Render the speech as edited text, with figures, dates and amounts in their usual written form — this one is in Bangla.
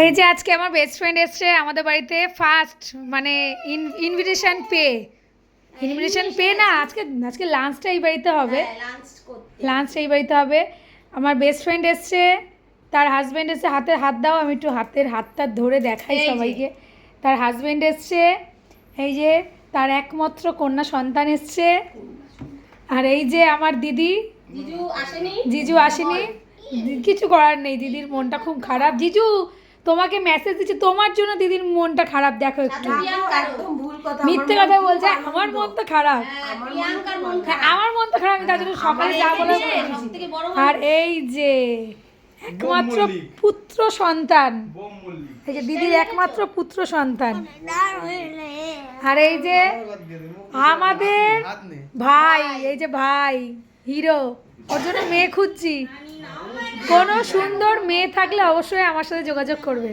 এই যে আজকে আমার বেস্ট ফ্রেন্ড এসছে আমাদের বাড়িতে ফার্স্ট মানে ইনভিটেশন পে না আজকে আজকে লাঞ্চটা এই বাড়িতে হবে। লাঞ্চটা এই বাড়িতে হবে। আমার বেস্ট ফ্রেন্ড এসছে, তার হাজব্যান্ড এসছে। হাত দাও, আমি একটু হাতটা ধরে দেখাই সবাইকে। তার হাজব্যান্ড এসছে, এই যে তার একমাত্র কন্যা সন্তান এসছে। আর এই যে আমার দিদি জিজু আসেনি, কিছু করার নেই, দিদির মনটা খুব খারাপ। জিজু তোমাকে মেসেজ দিচ্ছি, তোমার জন্য দিদির মনটা খারাপ, দেখো একটু। মিথ্যে কথা বলছে, আমার মন তো খারাপ, আমার মন তো খারাপ, আমি তার জন্য সকালে যা বলে। আর এই যে একমাত্র পুত্র সন্তান, এই যে দিদির একমাত্র পুত্র সন্তান। আর এই যে আমাদের ভাই, এই যে ভাই হিরো, ওর জন্য মেয়ে খুঁজছি। কোনো সুন্দর মেয়ে থাকলে অবশ্যই আমার সাথে যোগাযোগ করবে।